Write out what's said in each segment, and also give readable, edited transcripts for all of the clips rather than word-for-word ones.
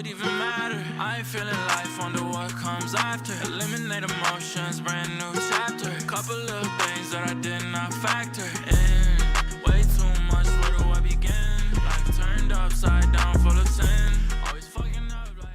it even matter? I ain't feeling life, wonder what comes after. Eliminate emotions, brand new chapter. Couple of things that I did not factor in. Way too much, where do I begin? Life turned upside down, full of sin. Always fucking up like...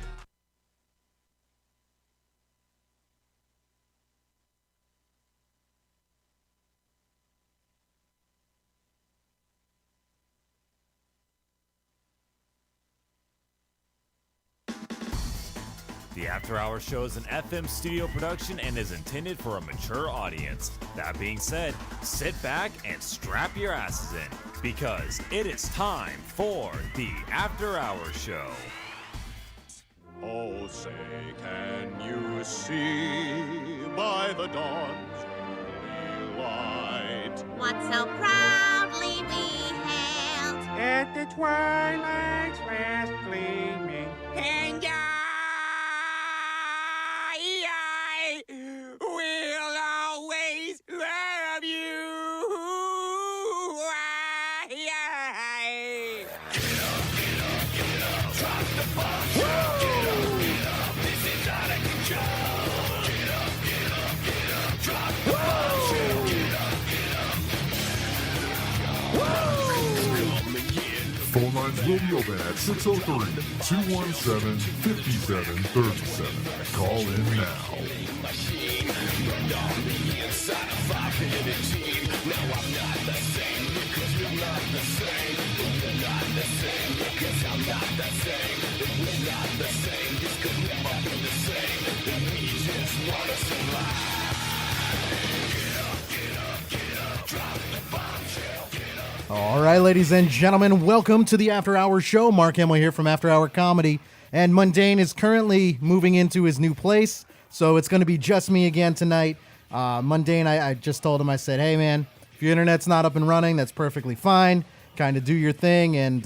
The After Hours Show is an FM studio production and is intended for a mature audience. That being said, sit back and strap your asses in, because it is time for the After Hours Show. Oh, say, can you see by the dawn's early light what so proudly we hailed at the twilight's last gleaming, and I will always love you. Phone lines will be open at 603-217-5737. Call in now. All right, ladies and gentlemen, welcome to the After Hours Show. Mark Hamill here from After Hour Comedy. And Mundane is currently moving into his new place, so it's going to be just me again tonight. Mundane, I just told him, I said, hey, man, if your internet's not up and running, that's perfectly fine. Kind of do your thing, and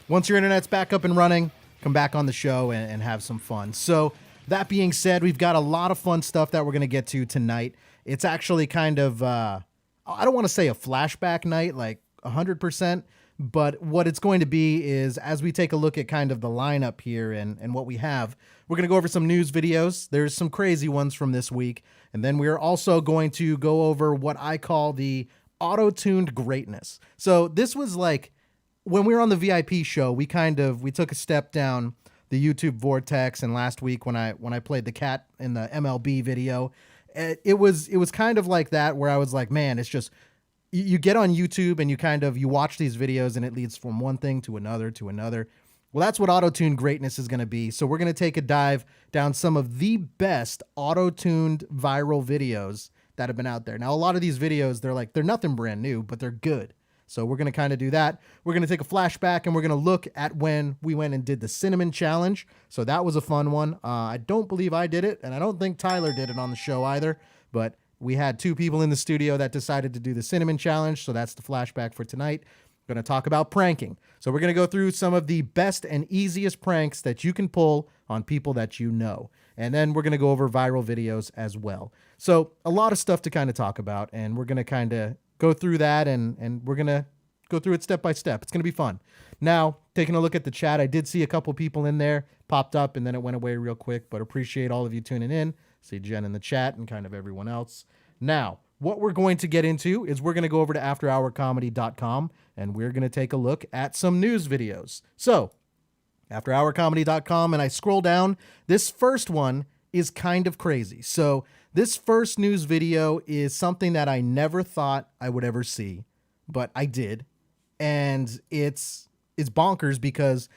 once your internet's back up and running, come back on the show and have some fun. So that being said, we've got a lot of fun stuff that we're going to get to tonight. It's actually kind of, I don't want to say a flashback night, like 100%, but what it's going to be is, as we take a look at kind of the lineup here and what we have, we're going to go over some news videos. There's some crazy ones from this week. And then we're also going to go over what I call the auto-tuned greatness. So this was like, when we were on the VIP show, we took a step down the YouTube vortex. And last week when I played the cat in the MLB video, it was kind of like that, where I was like, man, it's just, you get on YouTube and you watch these videos and it leads from one thing to another to another. Well, that's what auto-tuned greatness is going to be. So we're going to take a dive down some of the best auto-tuned viral videos that have been out there. Now, a lot of these videos, they're nothing brand new, but they're good. So we're going to kind of do that. We're going to take a flashback and we're going to look at when we went and did the cinnamon challenge. So that was a fun one. I don't believe I did it, and I don't think Tyler did it on the show either, but we had two people in the studio that decided to do the cinnamon challenge. So that's the flashback for tonight. We're going to talk about pranking. So we're going to go through some of the best and easiest pranks that you can pull on people that you know. And then we're going to go over viral videos as well. So a lot of stuff to kind of talk about, and we're going to kind of go through that, and we're going to go through it step by step. It's going to be fun. Now, taking a look at the chat, I did see a couple people in there popped up, and then it went away real quick, but appreciate all of you tuning in. See Jen in the chat and kind of everyone else. Now, what we're going to get into is we're going to go over to afterhourcomedy.com and we're going to take a look at some news videos. So, afterhourcomedy.com, and I scroll down. This first one is kind of crazy. So, this first news video is something that I never thought I would ever see, but I did. And it's bonkers because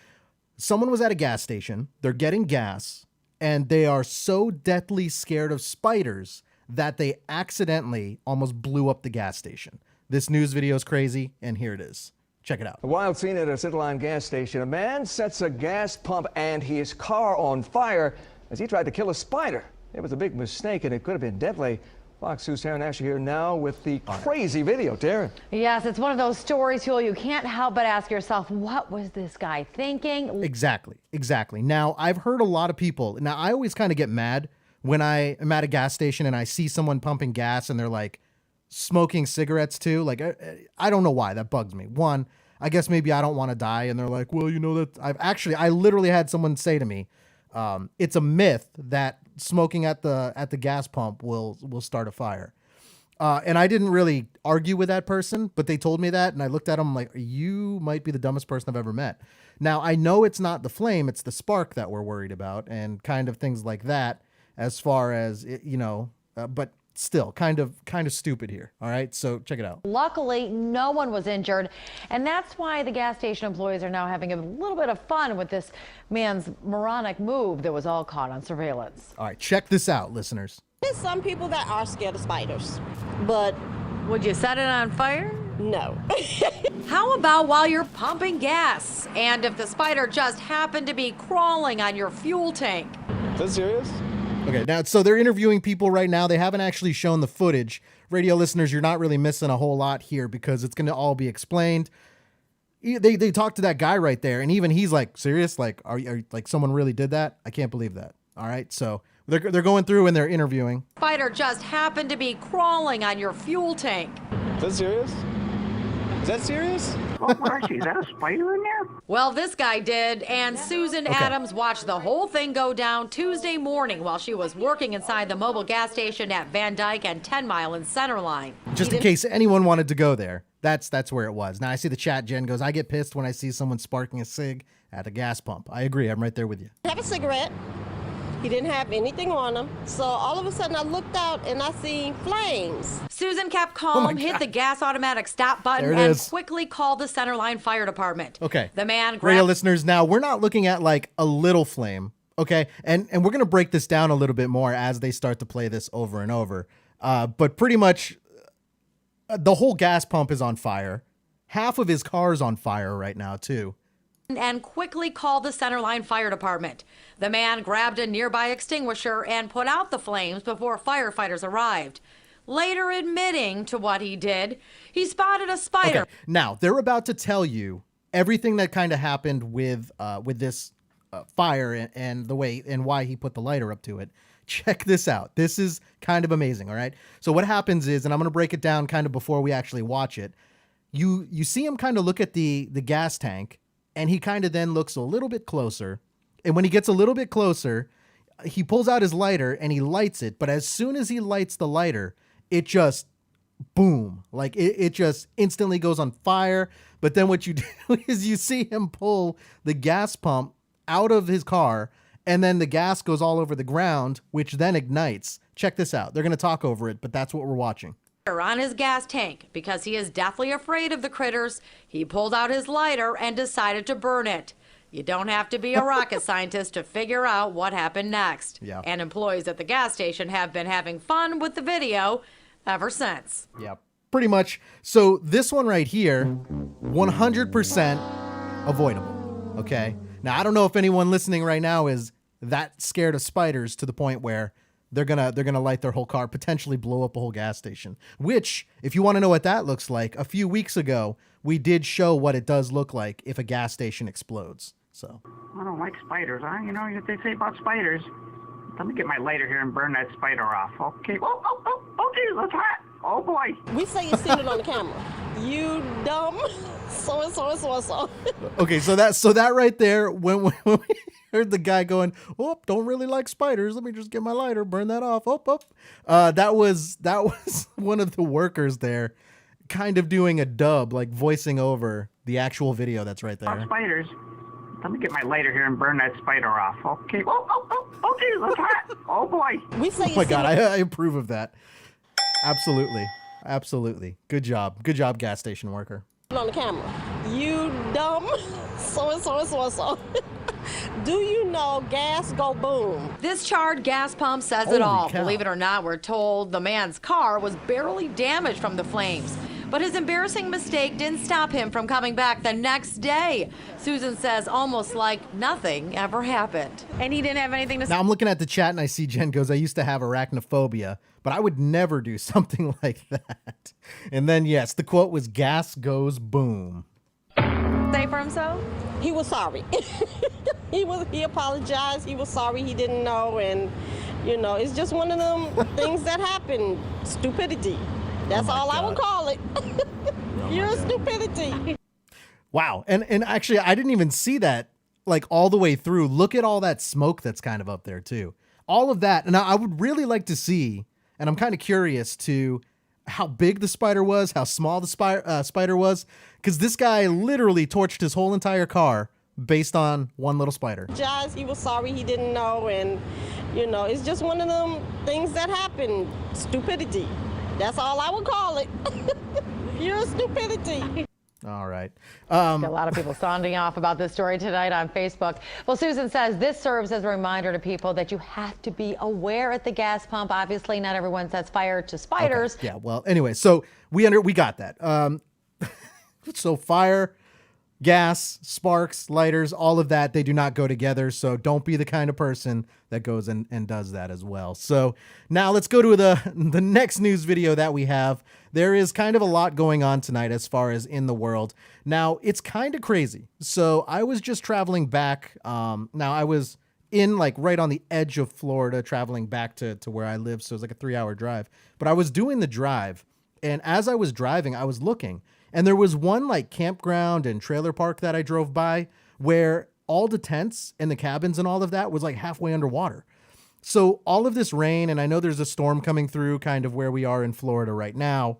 someone was at a gas station, they're getting gas, and they are so deathly scared of spiders that they accidentally almost blew up the gas station. This news video is crazy, and here it is. Check it out. A wild scene at a Centerline gas station. A man sets a gas pump and his car on fire as he tried to kill a spider. It was a big mistake, and it could have been deadly. Fox 2's Taryn Asher here now with the crazy video. Taryn. Yes, it's one of those stories, Huel, you can't help but ask yourself, what was this guy thinking? Exactly. Now, I've heard a lot of people. Now, I always kind of get mad when I am at a gas station and I see someone pumping gas and they're like smoking cigarettes too. Like, I don't know why. That bugs me. One, I guess maybe I don't want to die. And they're like, well, you know that I literally had someone say to me, it's a myth that smoking at the gas pump will start a fire. And I didn't really argue with that person, but they told me that. And I looked at them like, you might be the dumbest person I've ever met. Now, I know it's not the flame, it's the spark that we're worried about and kind of things like that as far as, but still kind of stupid here. All right. So check it out. Luckily, no one was injured. And that's why the gas station employees are now having a little bit of fun with this man's moronic move that was all caught on surveillance. All right. Check this out, listeners. There's some people that are scared of spiders, but would you set it on fire? no. How about while you're pumping gas? And if the spider just happened to be crawling on your fuel tank? Is that serious? Okay, now, so they're interviewing people right now. They haven't actually shown the footage. Radio listeners, you're not really missing a whole lot here because it's going to all be explained. They talked to that guy right there, and even he's like, serious? Like, are like someone really did that? I can't believe that. All right, so they're going through and they're interviewing. Spider just happened to be crawling on your fuel tank. Is that serious? Is that serious? What is that, a spider in there? Well, this guy did, and Susan Adams watched the whole thing go down Tuesday morning while she was working inside the mobile gas station at Van Dyke and 10 Mile and Centerline. Just in case anyone wanted to go there, that's where it was. Now, I see the chat. Jen goes, I get pissed when I see someone sparking a cig at a gas pump. I agree. I'm right there with you. Have a cigarette. He didn't have anything on him. So all of a sudden I looked out and I seen flames. Susan kept calm, hit the gas automatic stop button, and quickly called the Centerline Fire Department. Okay. The man grabbed... Radio listeners, now we're not looking at like a little flame, okay? And we're going to break this down a little bit more as they start to play this over and over. But pretty much the whole gas pump is on fire. Half of his car's on fire right now, too. And quickly called the Centerline Fire Department. The man grabbed a nearby extinguisher and put out the flames before firefighters arrived. Later admitting to what he did, he spotted a spider. Okay. Now, they're about to tell you everything that kind of happened with this fire and the way and why he put the lighter up to it. Check this out. This is kind of amazing, all right? So what happens is, and I'm going to break it down kind of before we actually watch it, you see him kind of look at the gas tank, and he kind of then looks a little bit closer. And when he gets a little bit closer, he pulls out his lighter and he lights it. But as soon as he lights the lighter, it just, boom, like it just instantly goes on fire. But then what you do is you see him pull the gas pump out of his car, and then the gas goes all over the ground, which then ignites. Check this out. They're going to talk over it, but that's what we're watching. On his gas tank. Because he is deathly afraid of the critters, he pulled out his lighter and decided to burn it. You don't have to be a rocket scientist to figure out what happened next. Yeah. And employees at the gas station have been having fun with the video ever since. Yeah, pretty much. So this one right here, 100% avoidable. Okay. Now, I don't know if anyone listening right now is that scared of spiders to the point where they're gonna light their whole car, potentially blow up a whole gas station. Which, if you want to know what that looks like, a few weeks ago we did show what it does look like if a gas station explodes. So I don't like spiders, huh? You know what they say about spiders. Let me get my lighter here and burn that spider off. Okay. Oh, geez, that's hot. Oh boy. We say you seen it on the camera. You dumb so. Okay, so that right there, when we heard the guy going, oh, don't really like spiders. Let me just get my lighter, burn that off. That was one of the workers there, kind of doing a dub, like voicing over the actual video that's right there. Spiders. Let me get my lighter here and burn that spider off. Okay. Oh, geez, that's hot. Oh boy. We say Oh my God, I approve of that. Absolutely. Good job, gas station worker. On the camera. You dumb so. Do you know gas go boom? This charred gas pump says Holy it all. cow. Believe it or not, we're told the man's car was barely damaged from the flames. But his embarrassing mistake didn't stop him from coming back the next day. Susan says almost like nothing ever happened. And he didn't have anything to say. Now I'm looking at the chat and I see Jen goes, I used to have arachnophobia, but I would never do something like that. And then, yes, the quote was gas goes boom. Say for himself? He was sorry. He apologized. He was sorry he didn't know. And, it's just one of them things that happen. Stupidity. That's all I would call it. You're stupidity. Wow. And actually, I didn't even see that like all the way through. Look at all that smoke that's kind of up there too. All of that. And I would really like to see, and I'm kind of curious to how big the spider was, how small the spider was, because this guy literally torched his whole entire car based on one little spider. He was sorry he didn't know, and it's just one of them things that happen. Stupidity. That's all I would call it. Pure stupidity. All right. A lot of people sounding off about this story tonight on Facebook. Well, Susan says this serves as a reminder to people that you have to be aware at the gas pump. Obviously, not everyone sets fire to spiders. Okay. Yeah. Well, anyway, so we got that. So fire, gas, sparks, lighters, all of that, they do not go together. So don't be the kind of person that goes and does that as well. So now let's go to the next news video that we have. There is kind of a lot going on tonight as far as in the world. Now, it's kind of crazy. So I was just traveling back. Now, I was in like right on the edge of Florida, traveling back to where I live. So it was like a 3-hour drive. But I was doing the drive. And as I was driving, I was looking. And there was one like campground and trailer park that I drove by where all the tents and the cabins and all of that was like halfway underwater. So all of this rain, and I know there's a storm coming through kind of where we are in Florida right now.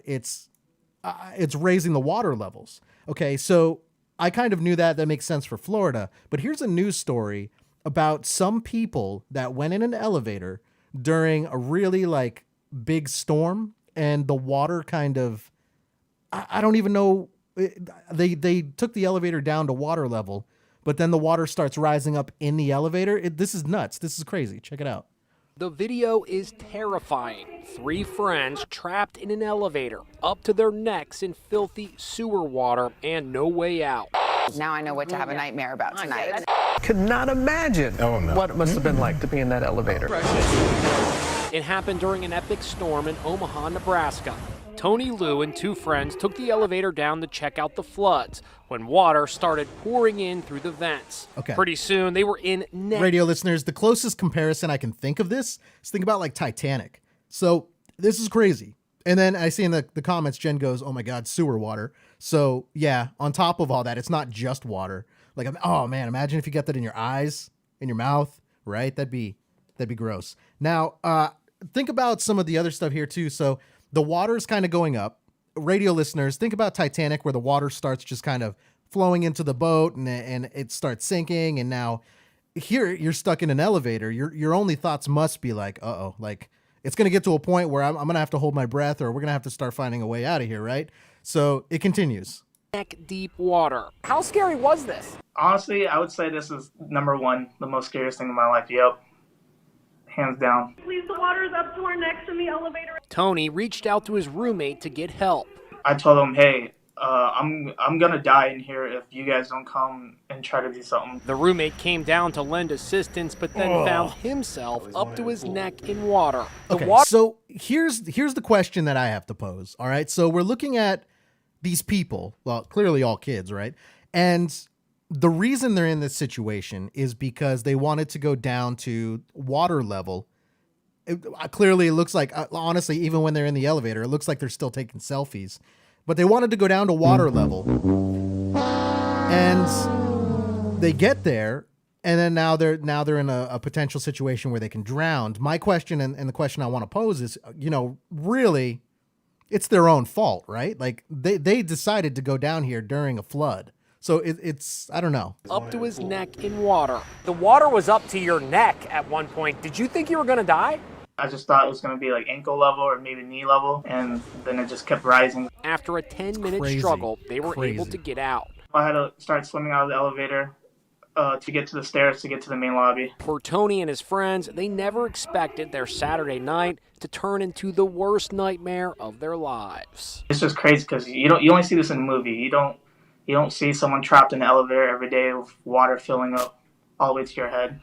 It's raising the water levels. Okay, so I kind of knew that. That makes sense for Florida. But here's a news story about some people that went in an elevator during a really like big storm, and the water kind of, I don't even know. They took the elevator down to water level, but then the water starts rising up in the elevator. This is nuts. This is crazy. Check it out. The video is terrifying. 3 friends trapped in an elevator, up to their necks in filthy sewer water and no way out. Now I know what to have a nightmare about tonight. Could not imagine what it must have been like to be in that elevator. It happened during an epic storm in Omaha, Nebraska. Tony Liu and 2 friends took the elevator down to check out the floods when water started pouring in through the vents. Okay. Pretty soon, they were in Radio listeners, the closest comparison I can think of this is think about like Titanic. So this is crazy. And then I see in the comments, Jen goes, oh my God, sewer water. So yeah, on top of all that, it's not just water. Like, oh man, imagine if you get that in your eyes, in your mouth, right? That'd be gross. Now, think about some of the other stuff here too. So the water is kind of going up. Radio listeners, think about Titanic, where the water starts just kind of flowing into the boat and it starts sinking. And now here you're stuck in an elevator. Your only thoughts must be like, uh-oh, like it's going to get to a point where I'm going to have to hold my breath, or we're going to have to start finding a way out of here, right? So it continues. Neck deep water. How scary was this? Honestly, I would say this is number 1, the most scariest thing in my life. Yep. Hands down. Please, the water's up to our necks in the elevator. Tony reached out to his roommate to get help. I told him, hey, I'm gonna die in here if you guys don't come and try to do something. The roommate came down to lend assistance, but then found himself up to his neck in water. So here's the question that I have to pose. All right, so we're looking at these people, well, clearly all kids, right? And the reason they're in this situation is because they wanted to go down to water level. Clearly, it looks like, honestly, even when they're in the elevator, it looks like they're still taking selfies. But they wanted to go down to water level. And they get there, and then now they're in a potential situation where they can drown. My question, and the question I want to pose is, really, it's their own fault, right? Like, they decided to go down here during a flood. So it's, I don't know. Up to his neck in water. The water was up to your neck at one point. Did you think you were going to die? I just thought it was going to be like ankle level or maybe knee level, and then it just kept rising. After a 10-minute struggle, they were able to get out. I had to start swimming out of the elevator to get to the stairs to get to the main lobby. For Tony and his friends, they never expected their Saturday night to turn into the worst nightmare of their lives. It's just crazy because you only see this in a movie. You don't see someone trapped in an elevator every day with water filling up all the way to your head.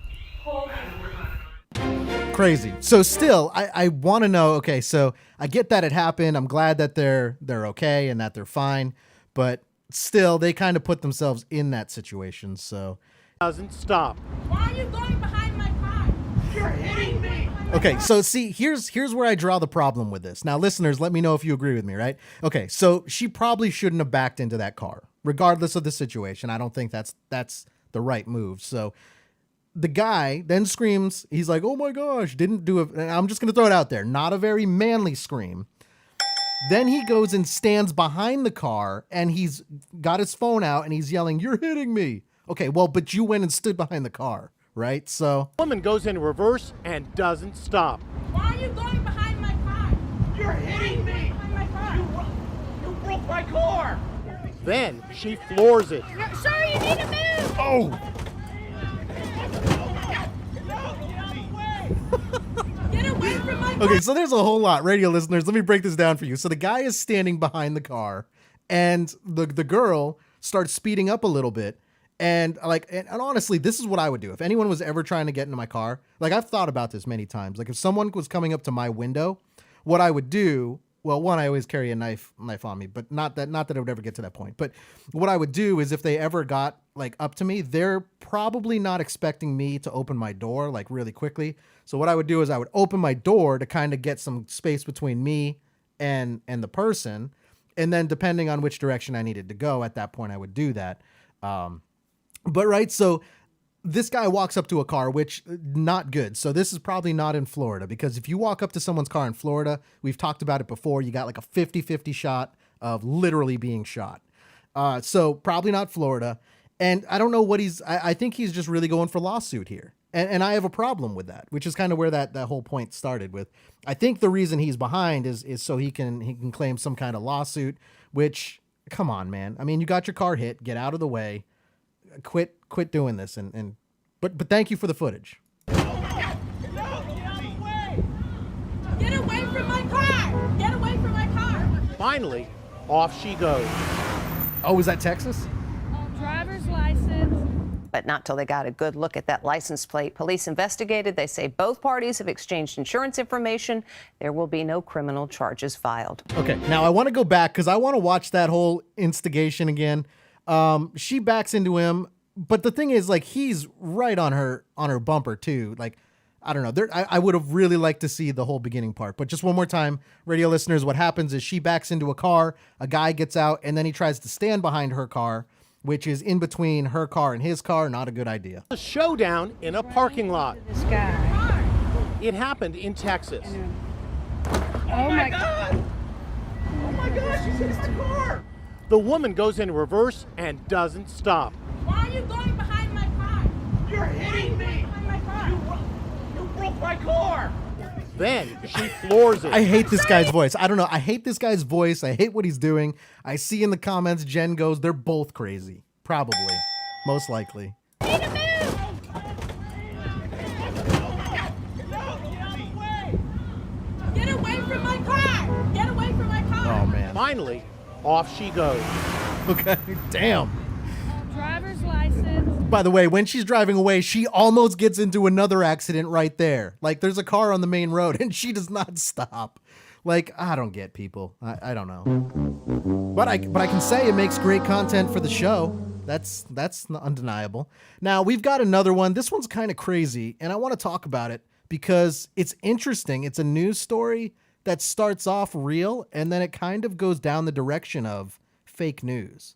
Crazy. So still, I want to know, okay, so I get that it happened. I'm glad that they're okay and that they're fine, but still, they kind of put themselves in that situation, so. Doesn't stop. Why are you going behind my car? You're hitting me. Okay, so see, here's where I draw the problem with this. Now, listeners, let me know if you agree with me, right? Okay, so she probably shouldn't have backed into that car, regardless of the situation. I don't think that's the right move. So the guy then screams. He's like, "Oh my gosh!" Didn't do it. I'm just gonna throw it out there. Not a very manly scream. Then he goes and stands behind the car, and he's got his phone out, and he's yelling, "You're hitting me!" Okay, well, but you went and stood behind the car, right? So woman goes in reverse and doesn't stop. Why are you going behind my car? You're hitting me! Behind my car. You broke my car! Then she floors it. Sir, you need to move! Oh! Get away from my car! okay, so there's a whole lot, radio listeners. Let me break this down for you. So the guy is standing behind the car, and the girl starts speeding up a little bit. And honestly, this is what I would do if anyone was ever trying to get into my car. Like, I've thought about this many times. Like, if someone was coming up to my window, what I would do, well, one, I always carry a knife on me, but not that I would ever get to that point. But what I would do is if they ever got like up to me, they're probably not expecting me to open my door like really quickly. So what I would do is I would open my door to kind of get some space between me and the person. And then depending on which direction I needed to go at that point, I would do that. But right, so this guy walks up to a car, which not good. So this is probably not in Florida, because if you walk up to someone's car in Florida, we've talked about it before, you got like a 50-50 shot of literally being shot. So probably not Florida. And I don't know what I think he's just really going for lawsuit here. And I have a problem with that, which is kind of where that whole point started with. I think the reason he's behind is so he can claim some kind of lawsuit, which, come on, man. I mean, you got your car hit, get out of the way. Quit doing this but thank you for the footage. Get away from my car! Get away from my car! Finally, off she goes. Oh, was that Texas? Driver's license. But not till they got a good look at that license plate. Police investigated. They say both parties have exchanged insurance information. There will be no criminal charges filed. Okay, now I want to go back because I want to watch that whole instigation again. She backs into him, but the thing is, like, he's right on her bumper too. Like, I don't know. I would have really liked to see the whole beginning part, but just one more time, radio listeners, what happens is she backs into a car, a guy gets out, and then he tries to stand behind her car, which is in between her car and his car. Not a good idea. A showdown in a parking lot. This guy. It happened in Texas. Oh my God! Oh my gosh, she's hitting my car! The woman goes in reverse and doesn't stop. Why are you going behind my car? You're hitting me! Behind my car. You broke my car! Then she floors it. I hate this guy's voice. I don't know. I hate this guy's voice. I hate what he's doing. I see in the comments, Jen goes, they're both crazy. Probably. Most likely. Need to move! Get away from my car! Get away from my car! Oh, man. Finally, off she goes. Okay. Damn. Driver's license. By the way, when she's driving away, she almost gets into another accident right there. Like, there's a car on the main road, and she does not stop. Like, I don't get people. I don't know. But I can say it makes great content for the show. That's undeniable. Now, we've got another one. This one's kind of crazy, and I want to talk about it because it's interesting. It's a news story that starts off real, and then it kind of goes down the direction of fake news.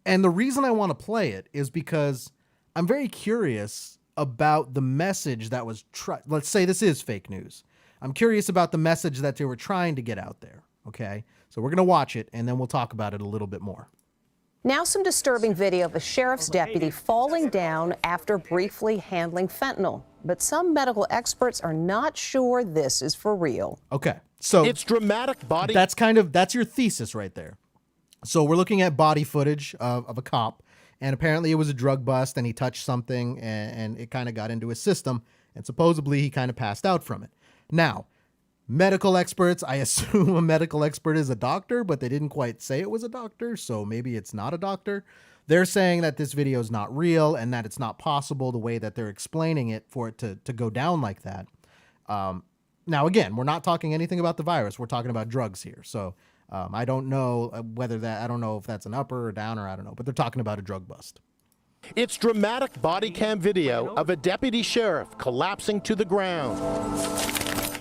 And the reason I want to play it is because I'm very curious about the message that was let's say this is fake news. I'm curious about the message that they were trying to get out there. Okay. So we're going to watch it and then we'll talk about it a little bit more. Now some disturbing video of a sheriff's deputy falling down after briefly handling fentanyl. But some medical experts are not sure this is for real. Okay. So it's dramatic body. That's your thesis right there. So we're looking at body footage of a cop, and apparently it was a drug bust, and he touched something, and it kind of got into his system, and supposedly he kind of passed out from it. Now, medical experts, I assume a medical expert is a doctor, but they didn't quite say it was a doctor, so maybe it's not a doctor. They're saying that this video is not real, and that it's not possible the way that they're explaining it for it to go down like that. Now, again, we're not talking anything about the virus. We're talking about drugs here, so... I don't know I don't know if that's an upper or downer, I don't know, but they're talking about a drug bust. It's dramatic body cam video of a deputy sheriff collapsing to the ground.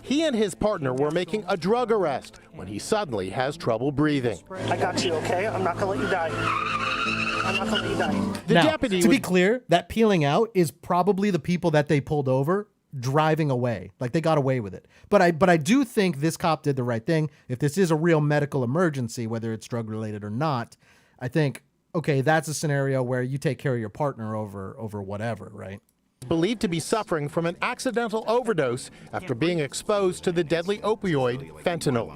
He and his partner were making a drug arrest when he suddenly has trouble breathing. I got you, okay? I'm not gonna let you die. I'm not gonna let you die. The now, deputy to be would- clear, that peeling out is probably the people that they pulled over driving away. Like they got away with it. But I do think this cop did the right thing. If this is a real medical emergency, whether it's drug related or not, I think, okay, that's a scenario where you take care of your partner over whatever, right? believed to be suffering from an accidental overdose after being exposed to the deadly opioid fentanyl.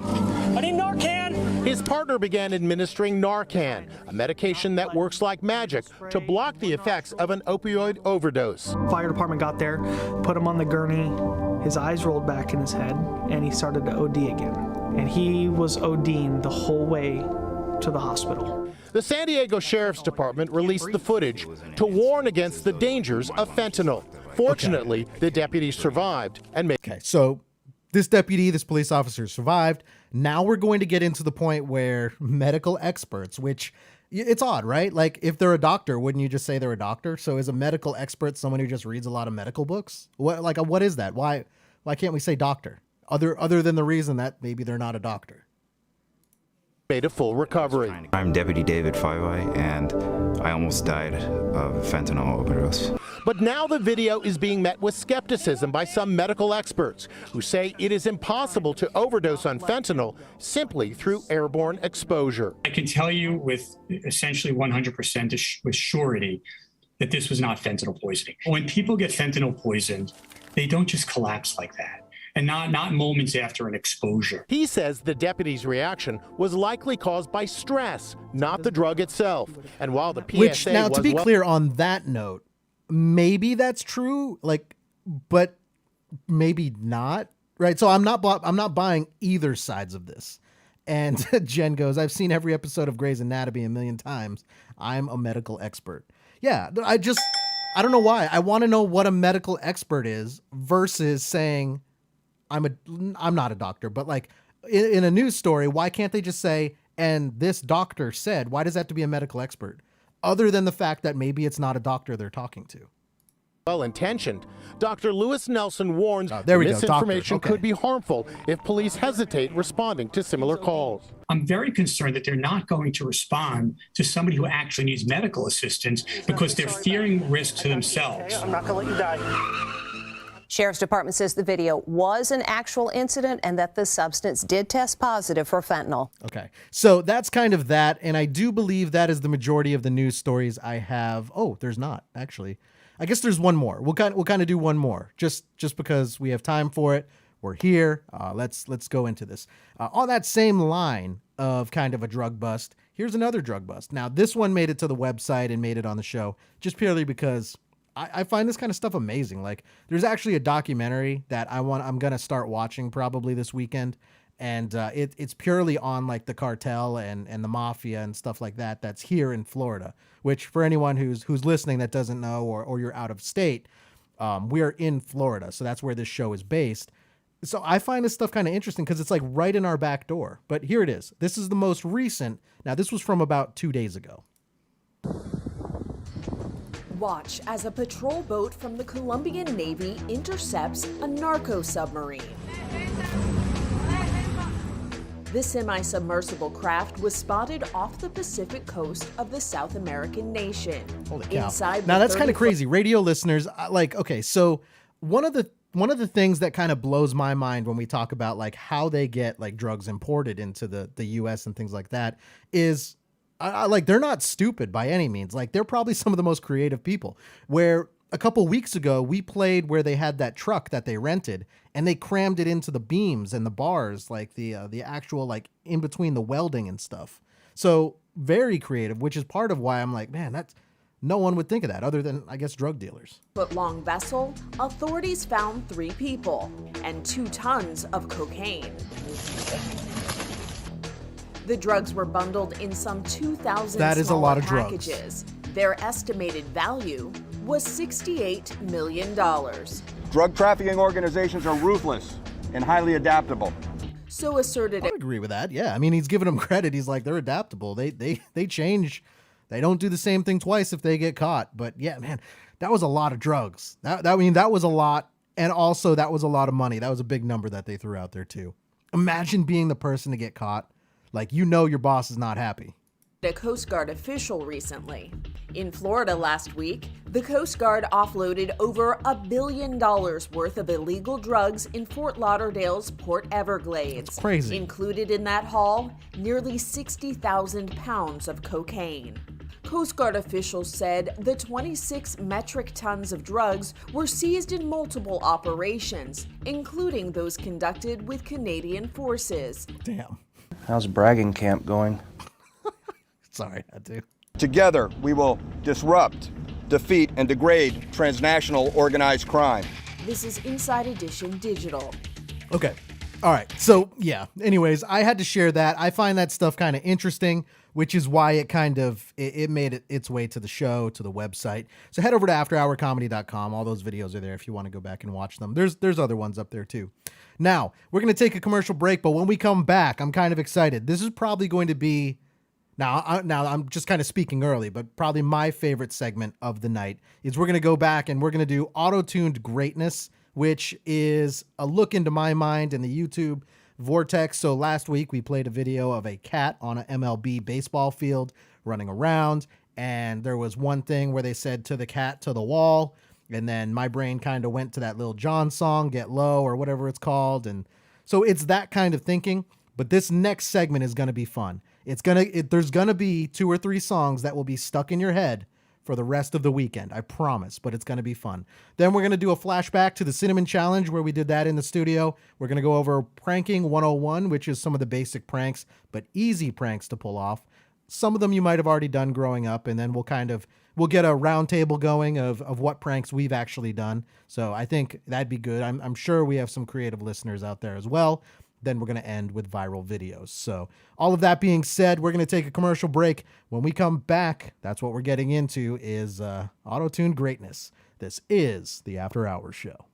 I need Narcan. His partner began administering Narcan, a medication that works like magic to block the effects of an opioid overdose. Fire department got there, put him on the gurney. His eyes rolled back in his head, and he started to OD again. And he was ODing the whole way to the hospital. The San Diego Sheriff's Department released the footage to warn against the dangers of fentanyl. Fortunately, the deputy survived and made. Okay, so this deputy, this police officer survived. Now we're going to get into the point where medical experts, which it's odd, right? Like if they're a doctor, wouldn't you just say they're a doctor? So is a medical expert someone who just reads a lot of medical books? What is that? Why can't we say doctor? Other than the reason that maybe they're not a doctor. Made a full recovery. I'm Deputy David Fivey, and I almost died of fentanyl overdose. But now the video is being met with skepticism by some medical experts who say it is impossible to overdose on fentanyl simply through airborne exposure. I can tell you with essentially 100% with surety that this was not fentanyl poisoning. When people get fentanyl poisoned, they don't just collapse like that. And not moments after an exposure. He says the deputy's reaction was likely caused by stress, not the drug itself. And while the PSA Which, now, was to be clear on that note, maybe that's true, but maybe not, right? So I'm not buying either sides of this. And Jen goes, I've seen every episode of Grey's Anatomy a million times. I'm a medical expert. Yeah, I don't know why. I want to know what a medical expert is versus saying, I'm not a doctor, but like in a news story, why can't they just say, and this doctor said? Why does that have to be a medical expert? Other than the fact that maybe it's not a doctor they're talking to. Well-intentioned. Dr. Lewis Nelson warns Doctor. misinformation Okay. could be harmful if police hesitate responding to similar calls. I'm very concerned that they're not going to respond to somebody who actually needs medical assistance because they're fearing risk to themselves. I'm not going to let you die. Sheriff's Department says the video was an actual incident and that the substance did test positive for fentanyl. Okay, so that's kind of that, and I do believe that is the majority of the news stories I have. Oh, there's not, actually. I guess there's one more. We'll kind of do one more, just because we have time for it. We're here. Let's go into this. On that same line of kind of a drug bust, here's another drug bust. Now, this one made it to the website and made it on the show just purely because I find this kind of stuff amazing. Like, there's actually a documentary that I'm gonna start watching probably this weekend, and it's purely on like the cartel and the mafia and stuff like that. That's here in Florida. Which, for anyone who's listening that doesn't know, or you're out of state, we're in Florida, so that's where this show is based. So I find this stuff kind of interesting because it's like right in our back door. But here it is. This is the most recent. Now, this was from about 2 days ago. Watch as a patrol boat from the Colombian Navy intercepts a narco submarine. This semi-submersible craft was spotted off the Pacific coast of the South American nation. Holy cow. Inside Now the that's kind of 30-foot crazy. Radio listeners, okay, so one of the things that kind of blows my mind when we talk about like how they get like drugs imported into the US and things like that is like they're not stupid by any means. Like they're probably some of the most creative people. Where a couple weeks ago we played where they had that truck that they rented and they crammed it into the beams and the bars, like the actual like in between the welding and stuff. So very creative, which is part of why I'm like, man, that's no one would think of that other than I guess drug dealers. Foot-long vessel, authorities found 3 people and 2 tons of cocaine. The drugs were bundled in some 2,000 That is a lot of drugs. packages. Their estimated value was $68 million. Drug trafficking organizations are ruthless and highly adaptable. So asserted. I agree with that. Yeah, I mean, he's giving them credit. He's like, they're adaptable. They change. They don't do the same thing twice if they get caught. But yeah, man, that was a lot of drugs. That was a lot. And also that was a lot of money. That was a big number that they threw out there too. Imagine being the person to get caught. Like, your boss is not happy. a Coast Guard official recently. In Florida last week, the Coast Guard offloaded over $1 billion worth of illegal drugs in Fort Lauderdale's Port Everglades. That's crazy. Included in that haul, nearly 60,000 pounds of cocaine. Coast Guard officials said the 26 metric tons of drugs were seized in multiple operations, including those conducted with Canadian forces. Damn. How's bragging camp going? Sorry, I do. Together, we will disrupt, defeat, and degrade transnational organized crime. This is Inside Edition Digital. Okay. All right. So, yeah. Anyways, I had to share that. I find that stuff kind of interesting, which is why it made its way to the show, to the website. So head over to afterhourcomedy.com. All those videos are there if you want to go back and watch them. There's other ones up there too. Now, we're going to take a commercial break, but when we come back, I'm kind of excited. This is probably going to be, now I'm just kind of speaking early, but probably my favorite segment of the night is we're going to go back and we're going to do auto-tuned greatness, which is a look into my mind and the YouTube vortex. So last week we played a video of a cat on an MLB baseball field running around, and there was one thing where they said to the cat to the wall, and then my brain kind of went to that Lil Jon song, Get Low or whatever it's called. And so it's that kind of thinking, but this next segment is going to be fun. There's going to be 2 or 3 songs that will be stuck in your head for the rest of the weekend, I promise, but it's going to be fun. Then we're going to do a flashback to the Cinnamon Challenge where we did that in the studio. We're going to go over Pranking 101, which is some of the basic pranks, but easy pranks to pull off. Some of them you might have already done growing up, and then we'll get a round table going of what pranks we've actually done. So I think that'd be good. I'm sure we have some creative listeners out there as well. Then we're going to end with viral videos. So all of that being said, we're going to take a commercial break. When we come back, that's what we're getting into is auto-tuned greatness. This is the After Hours Show.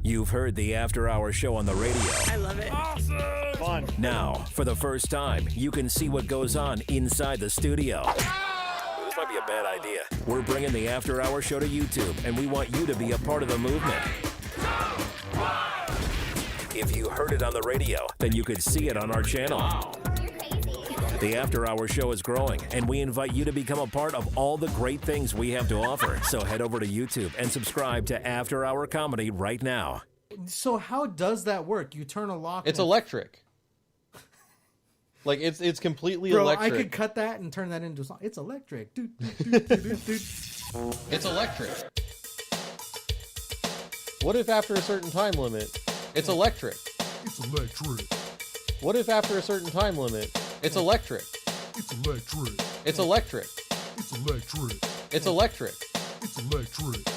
You've heard the After Hours show on the radio. I love it. Awesome. Fun. Now, for the first time, you can see what goes on inside the studio. This might be a bad idea. We're bringing the After Hours show to YouTube, and we want you to be a part of the movement. If you heard it on the radio, then you could see it on our channel. The After Hours show is growing, and we invite you to become a part of all the great things we have to offer. So head over to YouTube and subscribe to After Hour Comedy right now. So how does that work? You turn a lock. It's electric. Like it's completely Bro, electric. I could cut that and turn that into a song. It's electric. It's electric. What if after a certain time limit, it's electric? It's electric. What if after a certain time limit, it's electric? It's electric. It's electric. It's electric. It's electric. It's electric.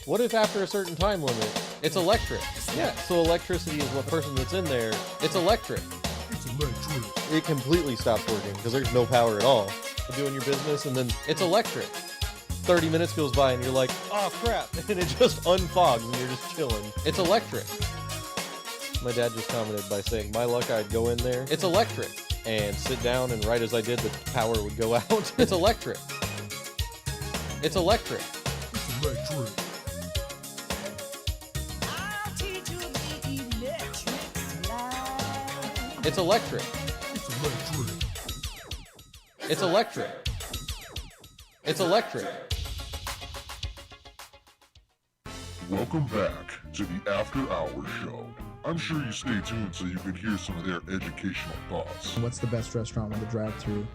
What if after a certain time limit, it's electric? Yeah, so electricity is what person that's in there. It's electric. It's electric. It completely stops working because there's no power at all. You're doing your business and then it's electric. 30 minutes goes by and you're like, oh crap, and it just unfogs and you're just chilling. It's electric. My dad just commented by saying, my luck, I'd go in there. It's electric. And sit down, and right as I did, the power would go out. It's electric. It's electric. It's electric. It's electric. It's electric. It's electric. It's electric. Welcome back to the After Hours show. I'm sure you stay tuned so you can hear some of their educational thoughts. What's the best restaurant with a drive-thru?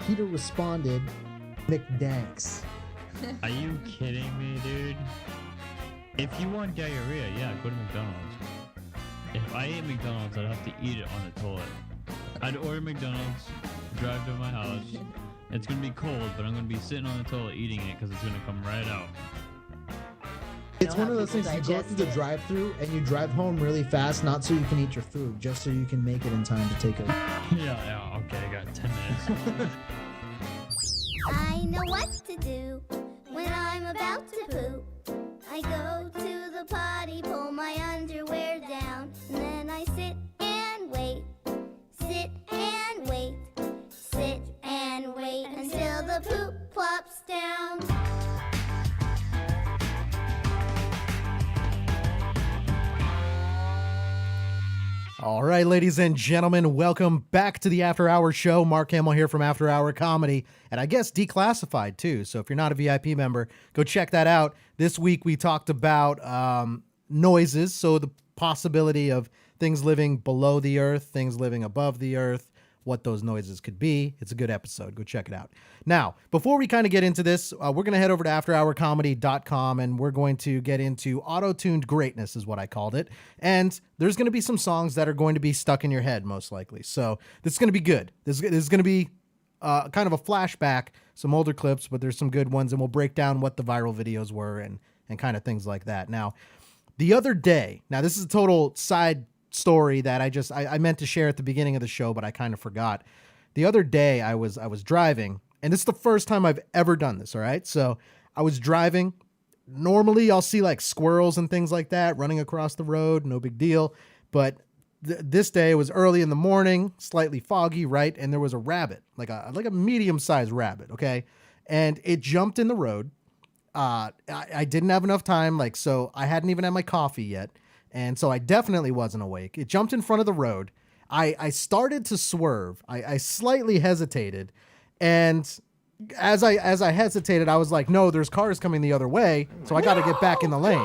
Peter responded, McDanks. Are you kidding me, dude? If you want diarrhea, yeah, go to McDonald's. If I ate McDonald's, I'd have to eat it on the toilet. I'd order McDonald's, drive to my house. It's gonna be cold, but I'm gonna be sitting on the toilet eating it because it's gonna come right out. It's one of those things, you go through the drive-thru and you drive home really fast, not so you can eat your food, just so you can make it in time to take it. Yeah, okay, I got 10 minutes. I know what to do when I'm about to poop. I go to the potty, pull my underwear down, and then I sit and wait, sit and wait, sit and wait until the poop plops down. All right, ladies and gentlemen, welcome back to the After Hours show. Mark Hamill here from After Hour Comedy, and I guess Declassified too. So if you're not a VIP member, go check that out. This week we talked about noises, so the possibility of things living below the earth, things living above the earth, what those noises could be. It's a good episode. Go check it out. Now, before we kind of get into this, we're going to head over to afterhourcomedy.com and we're going to get into auto-tuned greatness is what I called it. And there's going to be some songs that are going to be stuck in your head most likely. So this is going to be good. This is going to be kind of a flashback, some older clips, but there's some good ones, and we'll break down what the viral videos were and kind of things like that. Now, the other day, now this is a total side story that I meant to share at the beginning of the show, but I kind of forgot. The other day I was driving, and this is the first time I've ever done this. All right. So I was driving. Normally I'll see like squirrels and things like that running across the road. No big deal. But this day it was early in the morning, slightly foggy. Right. And there was a rabbit, like a medium-sized rabbit. Okay. And it jumped in the road. I didn't have enough time. So I hadn't even had my coffee yet. And so I definitely wasn't awake. It jumped in front of the road. I started to swerve. I slightly hesitated. And as I hesitated, I was like, no, there's cars coming the other way. So I got to get back in the lane.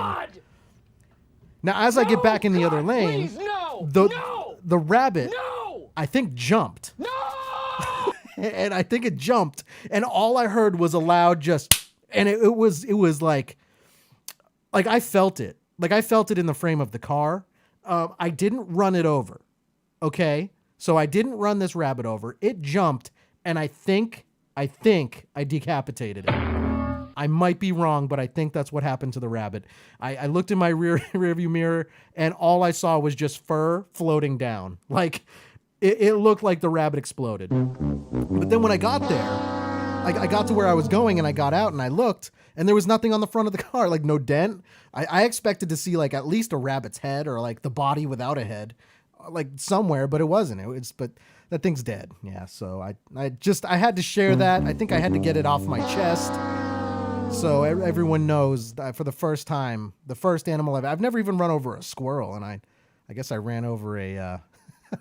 Now, as I get back in the other lane, the rabbit, I think, jumped. And I think it jumped. And all I heard was a loud and it was like I felt it. Like I felt it in the frame of the car. I didn't run it over. Okay. So I didn't run this rabbit over. It jumped, and I think I decapitated it. I might be wrong, but I think that's what happened to the rabbit. I looked in my rearview mirror, and all I saw was just fur floating down. Like it looked like the rabbit exploded. But then when I got there, I got to where I was going and I got out and I looked and there was nothing on the front of the car, like no dent. I expected to see like at least a rabbit's head or like the body without a head, like somewhere, but it wasn't. But that thing's dead. Yeah. So I had to share that. I think I had to get it off my chest. So everyone knows that for the first time, the first animal I've never even run over a squirrel, and I guess I ran over a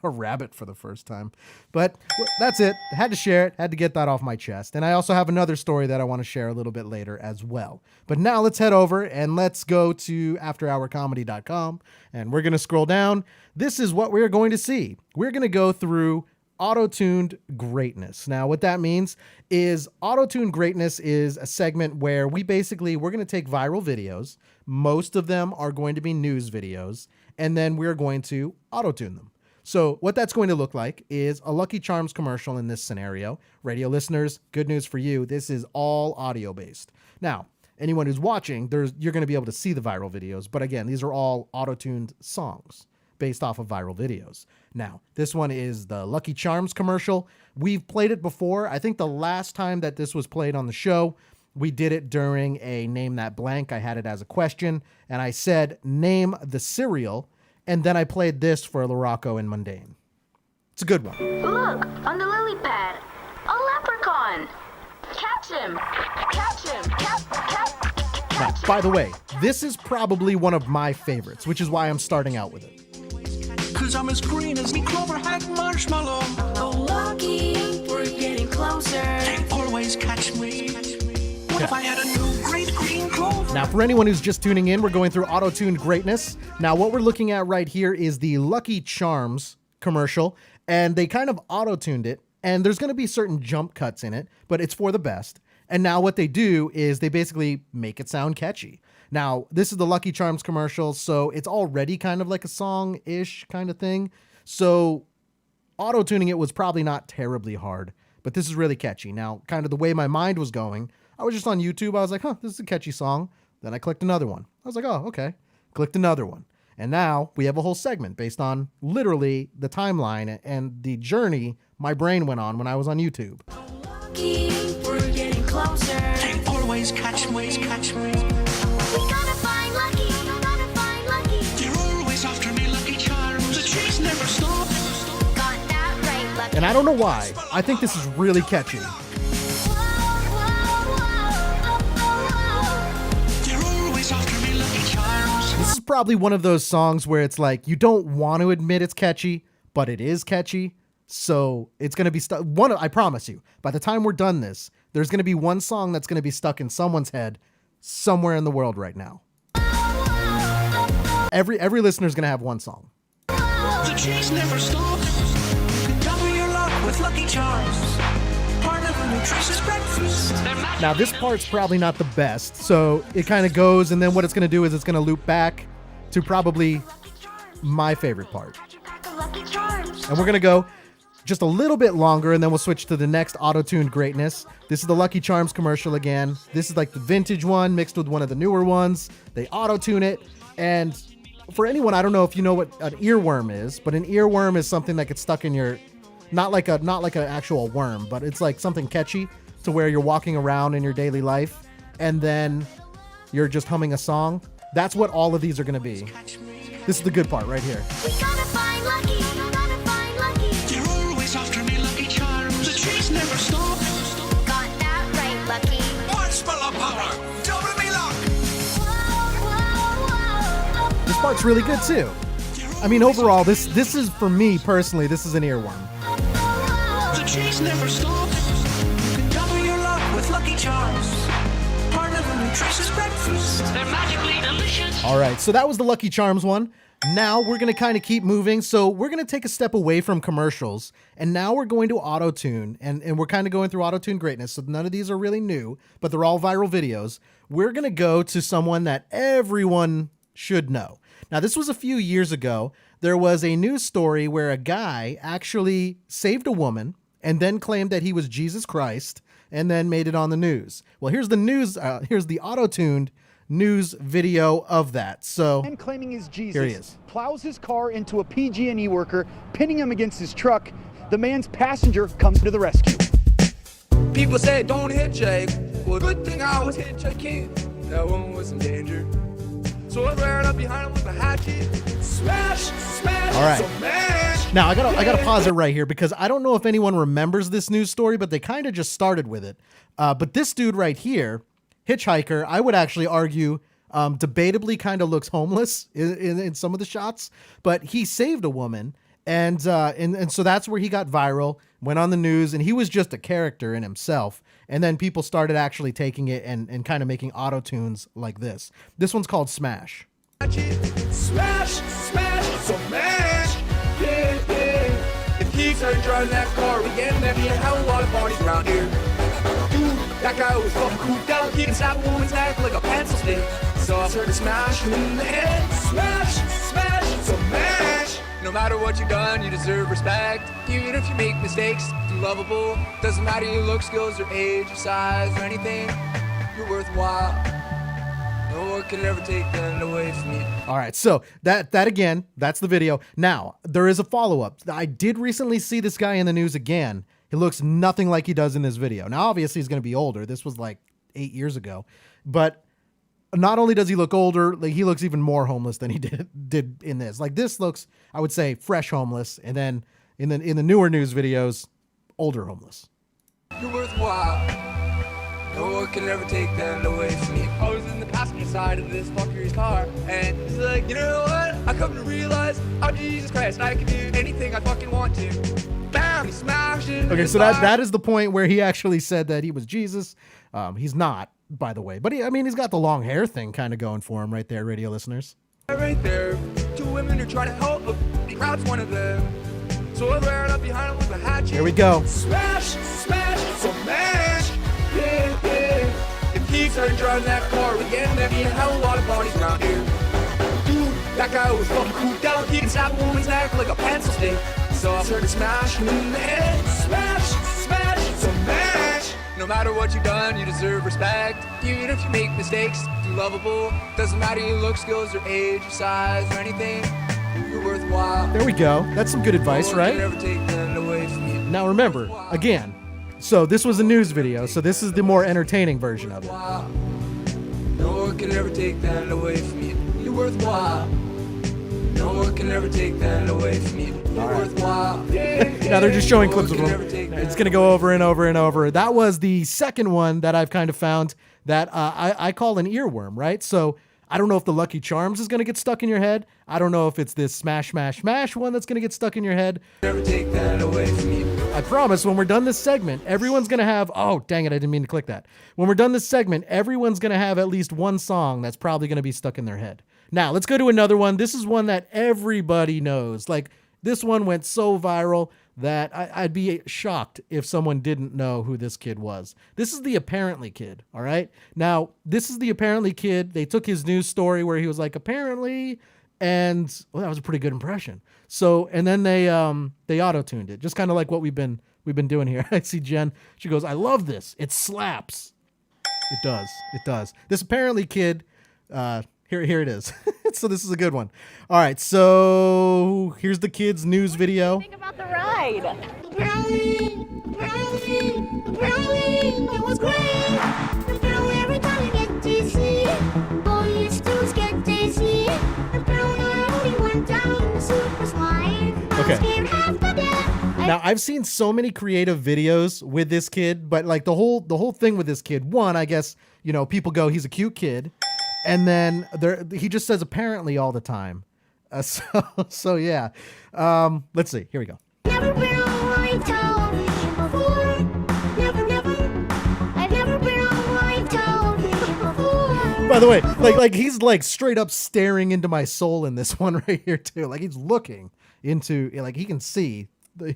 rabbit for the first time. But that's it. I had to share it. Had to get that off my chest. And I also have another story that I want to share a little bit later as well. But now let's head over and let's go to afterhourcomedy.com, and we're going to scroll down. This is what we're going to see. We're going to go through auto-tuned greatness. Now, what that means is auto-tuned greatness is a segment where we're going to take viral videos. Most of them are going to be news videos, and then we're going to auto-tune them. So what that's going to look like is a Lucky Charms commercial in this scenario. Radio listeners, good news for you. This is all audio-based. Now, anyone who's watching, you're going to be able to see the viral videos, but again, these are all auto-tuned songs based off of viral videos. Now, this one is the Lucky Charms commercial. We've played it before. I think the last time that this was played on the show, we did it during a Name That Blank. I had it as a question, and I said, name the cereal, and then I played this for LaRocco and Mundane. It's a good one. Look, on the lily pad, a leprechaun. Catch him! Catch him! Catch Now, by the way, this is probably one of my favorites, which is why I'm starting out with it. Cause I'm as green as me clover hat marshmallow. Oh, lucky, we're getting closer. They always catch me. What if I had a new great green clover? Now, for anyone who's just tuning in, we're going through auto-tuned greatness. Now, what we're looking at right here is the Lucky Charms commercial, and they kind of auto-tuned it, and there's going to be certain jump cuts in it, but it's for the best. And now what they do is they basically make it sound catchy. Now, this is the Lucky Charms commercial, so it's already kind of like a song-ish kind of thing. So auto-tuning it was probably not terribly hard, but this is really catchy. Now, kind of the way my mind was going, I was just on YouTube. I was like, this is a catchy song. Then I clicked another one. I was like, oh, okay. Clicked another one. And now we have a whole segment based on literally the timeline and the journey my brain went on when I was on YouTube. Lucky, we're getting closer. They always catch me. We gotta find Lucky, gotta find Lucky. They're always after me, Lucky Charms. The chase never stops. Got that right, Lucky. And I don't know why. I think this is really catchy. They're always after me, Lucky Charms. This is probably one of those songs where it's like you don't want to admit it's catchy, but it is catchy. So it's going to be stuck. I promise you, by the time we're done this, there's going to be one song that's going to be stuck in someone's head somewhere in the world right now. Every listener's going to have one song. The chase never stops. Double your luck with Lucky Charms. Part of a nutritious breakfast. Now, this part's probably not the best, so it kind of goes, and then what it's going to do is it's going to loop back to probably my favorite part. And we're going to go just a little bit longer, and then we'll switch to the next auto-tuned greatness. This is the Lucky Charms commercial again. This is like the vintage one mixed with one of the newer ones. They auto-tune it, and for anyone, I don't know if you know what an earworm is, but an earworm is something that gets stuck in your, not like an actual worm, but it's like something catchy to where you're walking around in your daily life, and then you're just humming a song. That's what all of these are going to be. This is the good part right here. We gotta find Lucky, gotta find Lucky. They're always after me, Lucky Charms. The chase never stops. Got that right, Lucky. One spell of power, double me luck. This part's really good too. I mean, overall, this is, for me personally, this is an earworm. The chase never stops. You can double your luck with Lucky Charms. Part of a nutritious breakfast. They're magically delicious. All right, so that was the Lucky Charms one. Now we're going to kind of keep moving. So we're going to take a step away from commercials, and now we're going to auto-tune, and we're kind of going through auto-tune greatness. So none of these are really new, but they're all viral videos. We're going to go to someone that everyone should know. Now, this was a few years ago. There was a news story where a guy actually saved a woman and then claimed that he was Jesus Christ and then made it on the news. Well, here's the news. Here's the auto-tuned news video of that. So, and claiming he's Jesus, here he is. Plows his car into a PG&E worker, pinning him against his truck. The man's passenger comes to the rescue. People say don't hitchhike. Well, good thing I was hitchhiking. That woman was in danger. So I ran up behind him with a hatchet. Smash, smash, All right. smash. Now I gotta pause it right here because I don't know if anyone remembers this news story, but they kind of just started with it. But this dude right here, hitchhiker, I would actually argue, debatably kind of looks homeless in some of the shots, but he saved a woman, and so that's where he got viral, went on the news, and he was just a character in himself. And then people started actually taking it and kind of making auto tunes like this. This one's called Smash. Smash, smash, smash. Yeah, yeah. If he started driving that car again, there'd be a hell of a lot of bodies around here. Dude, that guy was fucking cooped out. He can snap a woman's neck like a pencil stick. So I started smashing in the head. Smash, smash, smash. No matter what you've done, you deserve respect. Even if you make mistakes, you're lovable. Doesn't matter your look, skills, or age, or size, or anything. You're worthwhile. No one can ever take that away from you. All right, so that again, that's the video. Now, there is a follow-up. I did recently see this guy in the news again. He looks nothing like he does in this video. Now, obviously, he's going to be older. This was like 8 years ago. But not only does he look older, like he looks even more homeless than he did in this. Like this looks, I would say, fresh homeless, and then in the newer news videos, older homeless. You're worthwhile. No one can ever take that away from me. I was in the passenger side of this fucker's car, and he's like, you know what? I come to realize, oh Jesus Christ, I can do anything I fucking want to. Bam, he smashed it. Okay, so that is the point where he actually said that he was Jesus. He's not, by the way, but he's got the long hair thing kind of going for him right there, radio listeners. Right there, two women are trying to help, but the crowd's one of them. So I ran up behind him with a hatchet. Here we go. Smash, smash, smash. Yeah, yeah. If he started driving that car again, there'd be a hell of a lot of bodies around here. Dude, that guy was fucking cooped out. He can snap a woman's neck like a pencil stick. So I started smashing in the head. Smash, smash, smash. No matter what you've done, you deserve respect. Even if you make mistakes, you're lovable. Doesn't matter your look, skills, or age, or size, or anything. You're worthwhile. There we go. That's some good advice, right? Never take that away from you. Now remember, again, so this was a news video, so this is the more entertaining version of it. No one can ever take that away from you. You're worthwhile. No one can ever take that away from you. You're worthwhile. Now they're just showing clips of them. It's going to go over and over and over. That was the second one that I've kind of found that I call an earworm, right? So I don't know if the Lucky Charms is going to get stuck in your head. I don't know if it's this smash, smash, smash one that's going to get stuck in your head. Never take that away from you. I promise when we're done this segment, everyone's going to have, oh, dang it, I didn't mean to click that. When we're done this segment, everyone's going to have at least one song that's probably going to be stuck in their head. Now, let's go to another one. This is one that everybody knows. Like, this one went so viral that I'd be shocked if someone didn't know who this kid was. This is the Apparently Kid, all right? Now, this is the Apparently Kid. They took his news story where he was like, apparently, and well, that was a pretty good impression. So, and then they auto-tuned it, just kind of like what we've been doing here. I see Jen. She goes, I love this. It slaps. It does. It does. This Apparently Kid, here it is. So this is a good one. All right, so here's the kid's news video. Think about the ride. Apparently, it was great. Apparently, every time you get dizzy, all you used to do is get dizzy. Apparently, I only went down the super slide. I was scared half to death. Now, I've seen so many creative videos with this kid, but like the whole thing with this kid, one, I guess, you know, people go, he's a cute kid. And then he just says apparently all the time. So yeah. Let's see. Here we go. Never been on live television before. Never. I've never been on live television before. By the way, like he's like straight up staring into my soul in this one right here too. Like he's looking into, like he can see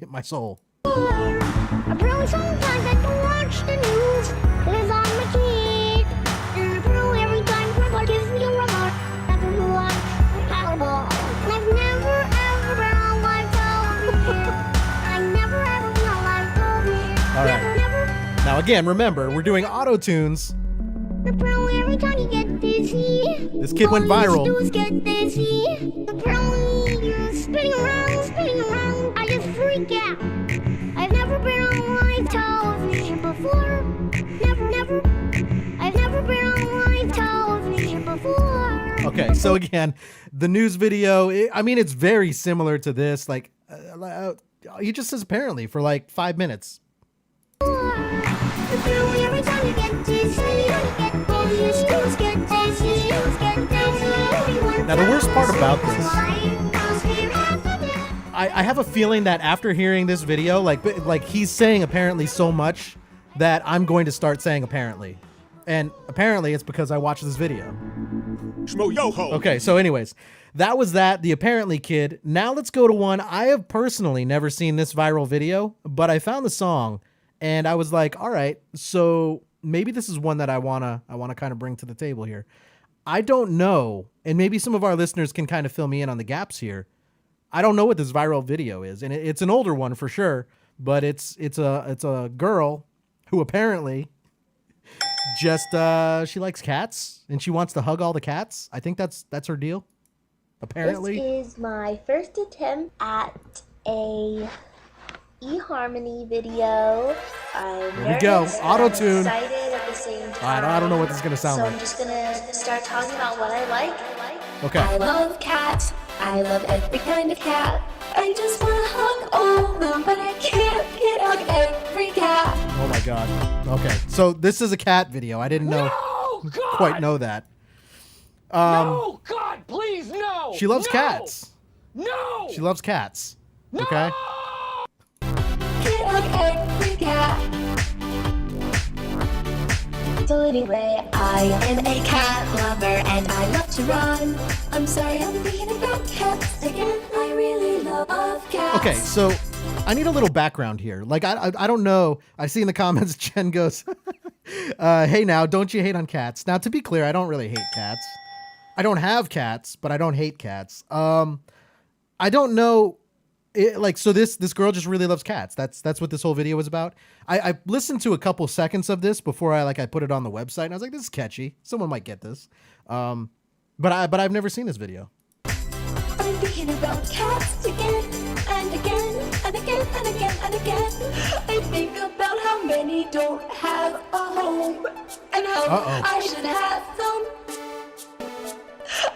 my soul. Apparently sometimes I can watch the news. It's on my kid. And apparently every time Grandpa gives me a remote, I can watch Powerball. And I've never ever been on live television. I never ever been on live television. All right. Never. Now again, remember, we're doing auto tunes. Apparently every time you get dizzy, this kid went viral. All you used to do is get dizzy. Apparently you're spinning around. I just freak out. I've never been on live television before. Okay, so again, the news video, it's very similar to this. Like, he just says apparently for like 5 minutes. Now, the worst part about this, I have a feeling that after hearing this video, like he's saying apparently so much that I'm going to start saying apparently. And apparently it's because I watched this video. Okay, so anyways, that was that, the apparently kid. Now let's go to one. I have personally never seen this viral video, but I found the song and I was like, all right, so maybe this is one that I wanna kind of bring to the table here. I don't know, and maybe some of our listeners can kind of fill me in on the gaps here. I don't know what this viral video is, and it's an older one for sure, but it's a girl who apparently just she likes cats and she wants to hug all the cats. I think that's her deal. Apparently. This is my first attempt at a eHarmony video. I'm Here we go. Auto-tune. excited at the same time. I don't know what this is gonna sound so like. I'm just gonna start talking about what I like. Okay. I love cats. I love every kind of cat. I just want to hug all of them, but I can't hug every cat. Oh my god. Okay. So this is a cat video. I didn't know quite know that. No, God, please, no! She loves No! cats. No! She loves cats. Okay. Can't hug every cat. So anyway, I am a cat lover and I love to run. I'm sorry, I'm thinking about cats again. I really love cats. Okay, so I need a little background here. Like, I don't know. I see in the comments, Jen goes, hey now, don't you hate on cats? Now, to be clear, I don't really hate cats. I don't have cats, but I don't hate cats. I don't know. So this girl just really loves cats. That's what this whole video was about. I listened to a couple seconds of this before I put it on the website, and I was like, this is catchy. Someone might get this. But I've never seen this video. I'm thinking about cats again and again and again and again and again. I think about how many don't have a home and how I should have them.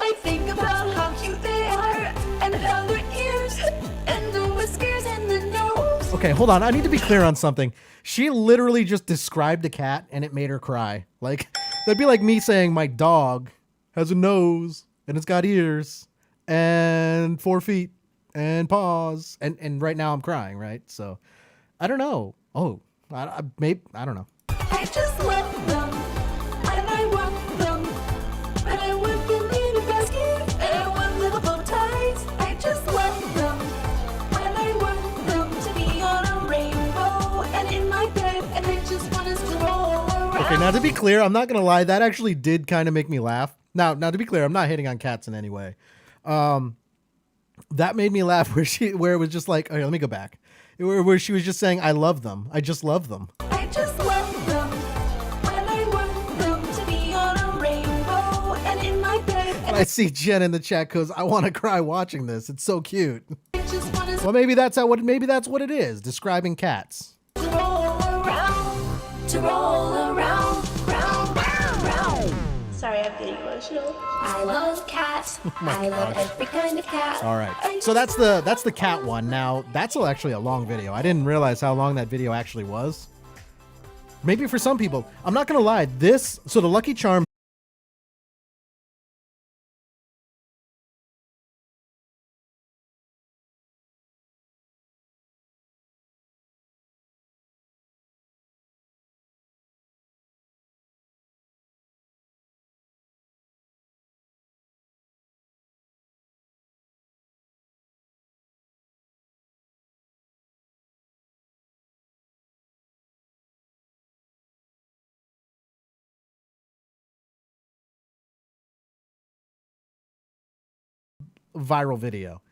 I think about how cute they are and how their ears and the whiskers and the nose. Okay, hold on. I need to be clear on something. She literally just described a cat and it made her cry. Like, that'd be like me saying my dog has a nose and it's got ears and 4 feet and paws. And right now I'm crying, right? So I don't know. Oh, I don't know. I just love them and I want them. And I want them in a basket and I want little bow ties. I just love them and I want them to be on a rainbow and in my bed and I just want us to roll around. Okay, now to be clear, I'm not gonna lie, that actually did kind of make me laugh. Now to be clear, I'm not hitting on cats in any way. That made me laugh where it was just like, okay, let me go back. Where she was just saying, I love them. I just love them. I just love them and I want them to be on a rainbow and in my bed and I see Jen in the chat goes, I want to cry watching this. It's so cute. I just want us Well, maybe that's what it is, describing cats. to roll around, round. Sorry, I'm getting emotional. I love cats. I love every kind of cat. All right. So that's the cat one. Now, that's actually a long video. I didn't realize how long that video actually was. Maybe for some people. I'm not going to lie. So the Lucky Charm viral video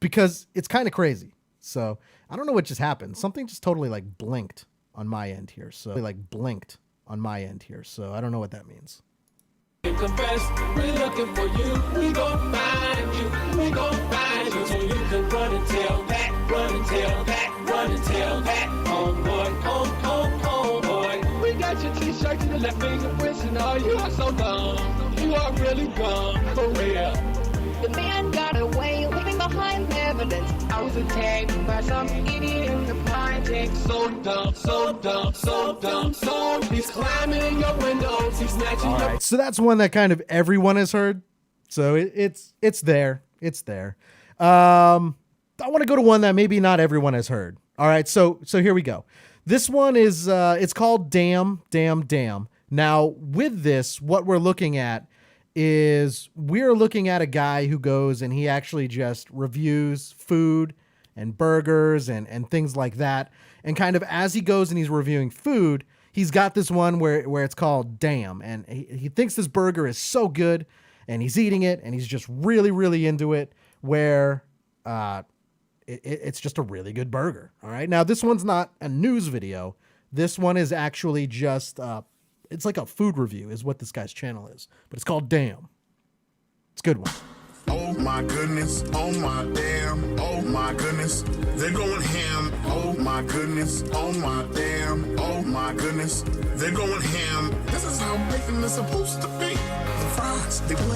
because it's kind of crazy. So I don't know what just happened. Something just totally blinked on my end here. So I don't know what that means. Confess, we're looking for you. We gon' find you. We gon' find you. So you can run and tell that, run and tell that, run and tell that. Homeboy, homeboy. We got your t-shirt to the left fingerprints and all. You are so dumb. You are really gone for real. The man got away, leaving behind evidence. I was attacked by some idiot in the project. So dumb, so dumb, so dumb, so he's climbing in your windows, he's snatching All your... right, so that's one that kind of everyone has heard. So it's there. It's there. I want to go to one that maybe not everyone has heard. All right, so here we go. This one is it's called Damn, Damn, Damn. Now, with this, what we're looking at is we're looking at a guy who goes and he actually just reviews food and burgers and things like that. And kind of as he goes and he's reviewing food, he's got this one where it's called Damn. And he thinks this burger is so good and he's eating it and he's just really, really into it, where it's just a really good burger. All right. Now, this one's not a news video. This one is actually just it's like a food review is what this guy's channel is, but it's called Damn. It's a good one. Oh my goodness, oh my damn, oh my goodness, they're going ham. Oh my goodness, oh my damn, oh my goodness, they're going ham. This is how bacon is supposed to be. The fries, they blend